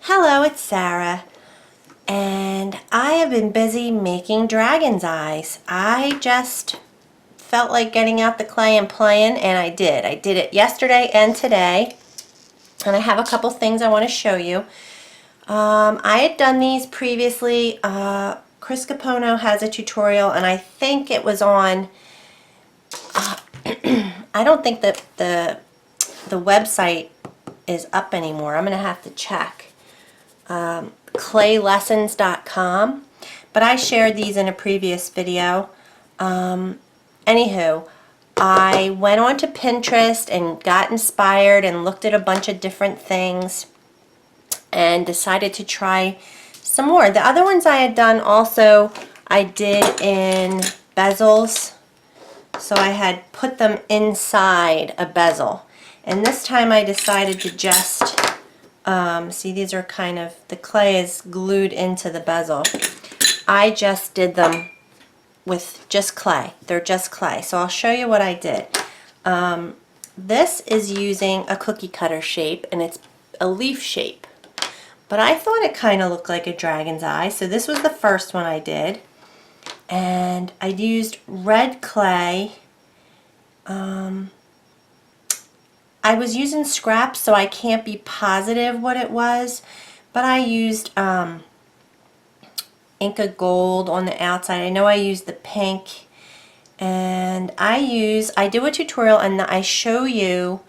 Hello, it's Sarah, and I have been busy making dragon's eyes. I just felt like getting out the clay and playing, and I did. I did it yesterday and today, and I have a couple things I want to show you. I had done these previously. Chris Capono has a tutorial, and I think it was on, I don't think that the website is up anymore. I'm going to have to check. Claylessons.com, but I shared these in a previous video. Anywho, I went onto Pinterest and got inspired and looked at a bunch of different things and decided to try some more. The other ones I had done also I did in bezels, so I had put them inside a bezel, and this time I decided to just see, these are kind of, the clay is glued into the bezel. I just did them with just clay. They're just clay. So I'll show you what I did. This is using a cookie cutter shape, and it's a leaf shape. But I thought it kind of looked like a dragon's eye, so this was the first one I did. And I used red clay. I was using scraps, so I can't be positive what it was, but I used Inca Gold on the outside. I know I used the pink, and I do a tutorial and I show you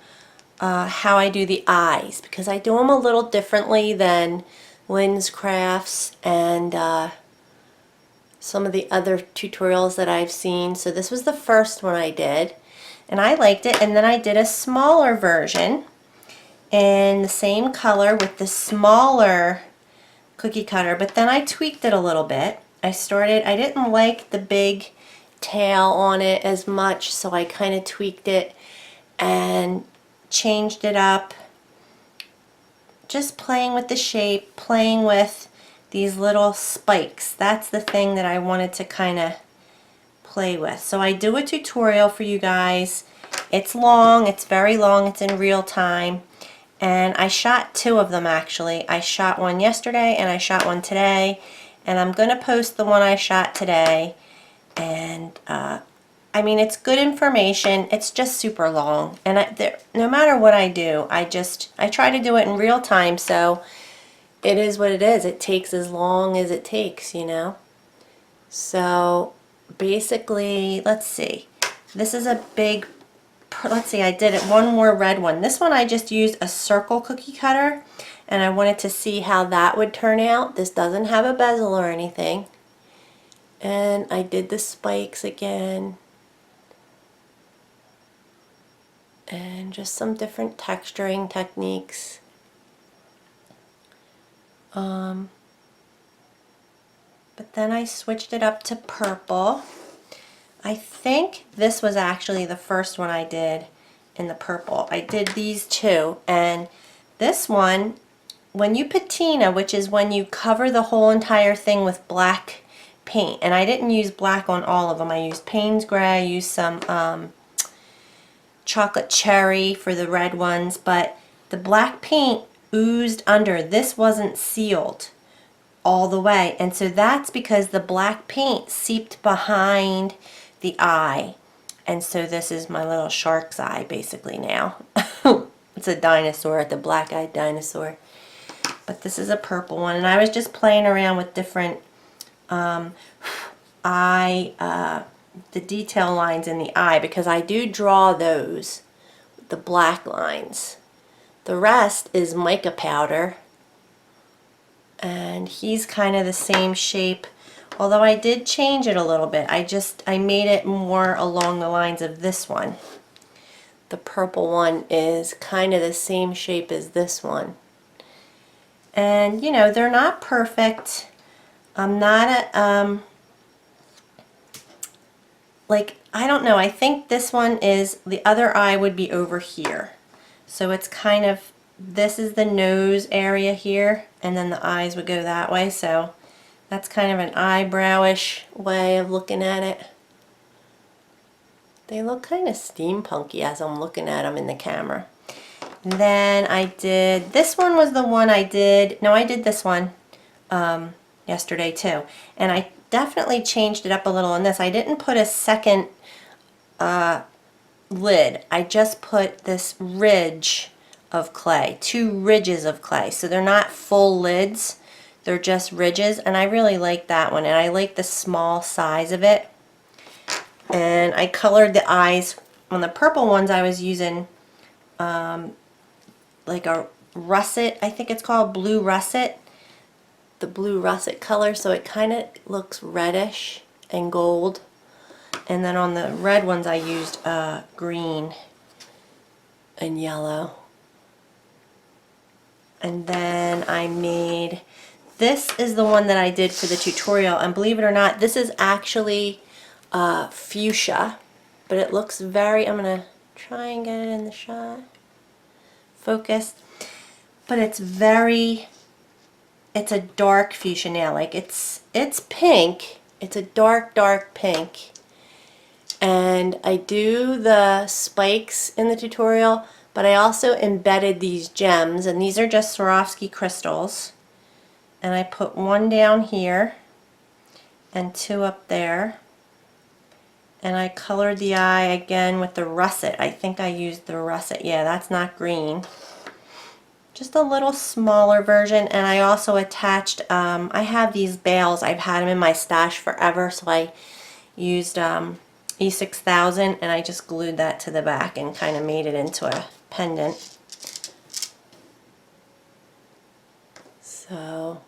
how I do the eyes, because I do them a little differently than Lynn's Crafts and some of the other tutorials that I've seen. So this was the first one I did, and I liked it, and then I did a smaller version in the same color with the smaller cookie cutter, but then I tweaked it a little bit. I didn't like the big tail on it as much, so I kind of tweaked it and changed it up, just playing with the shape, playing with these little spikes. That's the thing that I wanted to kind of play with. So I do a tutorial for you guys. It's long, it's very long, it's in real time, and I shot two of them actually. I shot one yesterday and I shot one today, and I'm gonna post the one I shot today. And I mean, it's good information. It's just super long, and no matter what I do, I try to do it in real time, so it is what it is. It takes as long as it takes, you know. So basically, let's see, this is a big, let's see, I did it one more red one. This one I just used a circle cookie cutter, and I wanted to see how that would turn out. This doesn't have a bezel or anything. And I did the spikes again, and just some different texturing techniques. But then I switched it up to purple. I think this was actually the first one I did in the purple. I did these two, and this one, when you patina, which is when you cover the whole entire thing with black paint, and I didn't use black on all of them. I used Payne's Gray, I used some chocolate cherry for the red ones, but the black paint oozed under. This wasn't sealed all the way, and so that's because the black paint seeped behind the eye. And so this is my little shark's eye basically now. It's a dinosaur, the black-eyed dinosaur. But this is a purple one, and I was just playing around with different the detail lines in the eye, because I do draw those, the black lines. The rest is mica powder, and he's kind of the same shape, although I did change it a little bit. I made it more along the lines of this one. The purple one is kind of the same shape as this one. And you know, they're not perfect. I'm not a, like, I don't know, I think this one is, the other eye would be over here. So it's kind of, this is the nose area here, and then the eyes would go that way, so that's kind of an eyebrowish way of looking at it. They look kind of steampunky as I'm looking at them in the camera. And then I did, this one was the one I did, no, I did this one yesterday too. And I definitely changed it up a little in this. I didn't put a second lid. I just put this ridge of clay, 2 ridges of clay. So they're not full lids, they're just ridges, and I really like that one, and I like the small size of it. And I colored the eyes. On the purple ones I was using like a russet, I think it's called blue russet, the blue russet color, so it kind of looks reddish and gold. And then on the red ones I used green and yellow. And then I made, this is the one that I did for the tutorial, and believe it or not, this is actually fuchsia, but it looks very, I'm going to try and get it in the shot, focused, but it's very, it's a dark fuchsia now, like it's pink, it's a dark pink. And I do the spikes in the tutorial, but I also embedded these gems, and these are just Swarovski crystals. And I put 1 down here and 2 up there. And I colored the eye again with the russet. I think I used the russet. Yeah, that's not green. Just a little smaller version. And I also attached, I have these bales. I've had them in my stash forever, so I used E6000, and I just glued that to the back and kind of made it into a pendant. So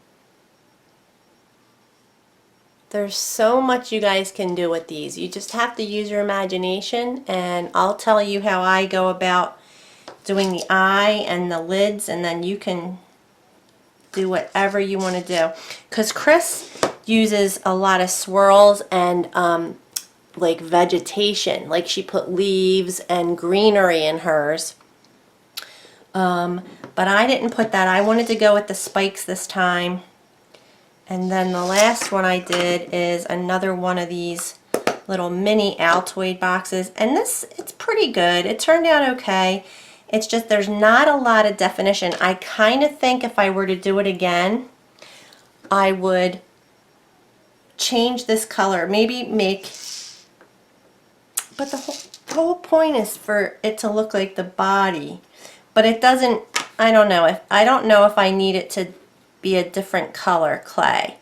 there's so much you guys can do with these. You just have to use your imagination, and I'll tell you how I go about doing the eye and the lids, and then you can do whatever you want to do. Because Chris uses a lot of swirls and like vegetation, like she put leaves and greenery in hers. But I didn't put that. I wanted to go with the spikes this time. And then the last one I did is another one of these little mini Altoid boxes. And this, it's pretty good. It turned out okay. It's just there's not a lot of definition. I kind of think if I were to do it again, I would change this color. Maybe make, but the whole point is for it to look like the body. But it doesn't, I don't know if I need it to be a different color clay.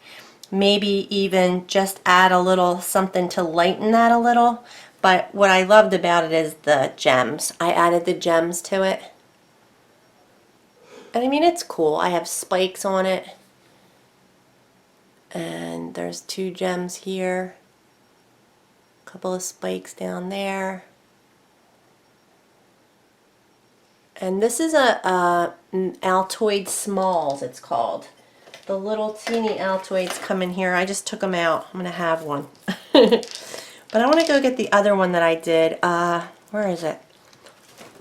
Maybe even just add a little something to lighten that a little. But what I loved about it is the gems. I added the gems to it. And I mean, it's cool. I have spikes on it. And there's 2 gems here. A couple of spikes down there. And this is a Altoid Smalls, it's called. The little teeny Altoids come in here. I just took them out. I'm going to have one. But I want to go get the other one that I did. Where is it?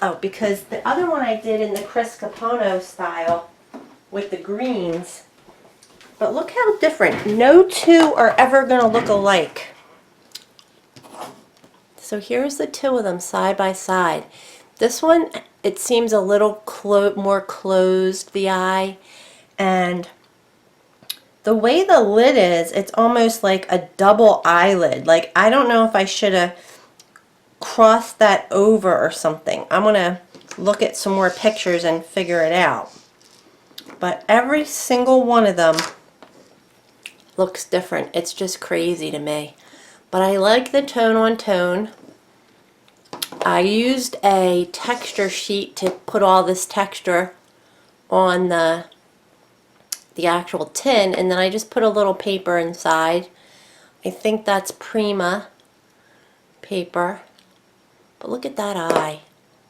Oh, because the other one I did in the Chris Capono style with the greens. But look how different. No 2 are ever going to look alike. So here's the 2 of them side by side. This one, it seems a little more closed, the eye, and the way the lid is, it's almost like a double eyelid. Like, I don't know if I should have crossed that over or something. I'm going to look at some more pictures and figure it out. But every single one of them looks different. It's just crazy to me. But I like the tone on tone. I used a texture sheet to put all this texture on the actual tin, and then I just put a little paper inside. I think that's Prima paper. But look at that eye.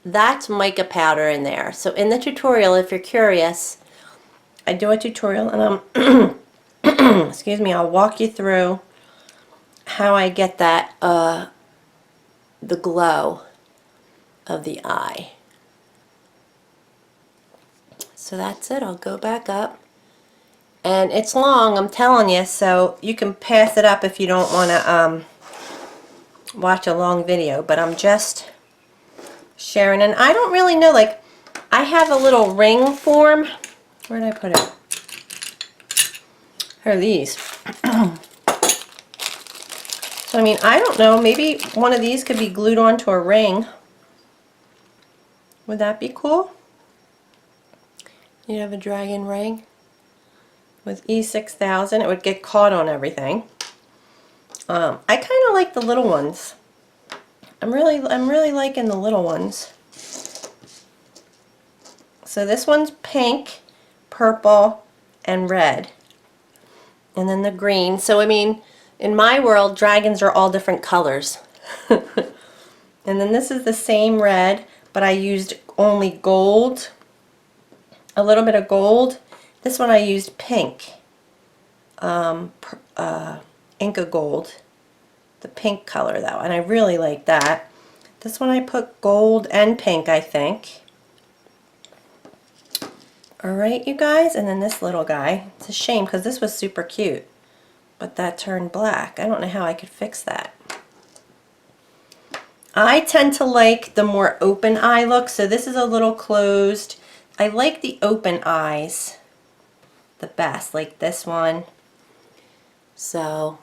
That's mica powder in there. So in the tutorial, if you're curious, I do a tutorial, and I'm excuse me, I'll walk you through how I get that the glow of the eye. So that's it. I'll go back up. And it's long, I'm telling you, so you can pass it up if you don't want to watch a long video. But I'm just sharing, and I don't really know, like, I have a little ring form. Where did I put it? Here are these. So I mean, I don't know, maybe one of these could be glued onto a ring. Would that be cool? You have a dragon ring with E6000. It would get caught on everything. I kind of like the little ones. I'm really liking the little ones. So this one's pink, purple, and red. And then the green. So I mean, in my world, dragons are all different colors. And then this is the same red, but I used only gold, a little bit of gold. This one I used pink, Inca gold, the pink color though, and I really like that. This one I put gold and pink, I think. Alright, you guys, and then this little guy. It's a shame because this was super cute, but that turned black. I don't know how I could fix that. I tend to like the more open eye look, so this is a little closed. I like the open eyes the best, like this one. So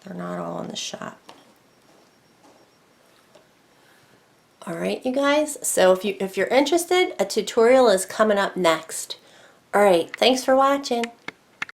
they're not all in the shop. Alright, you guys, so if you're interested, a tutorial is coming up next. Alright, thanks for watching.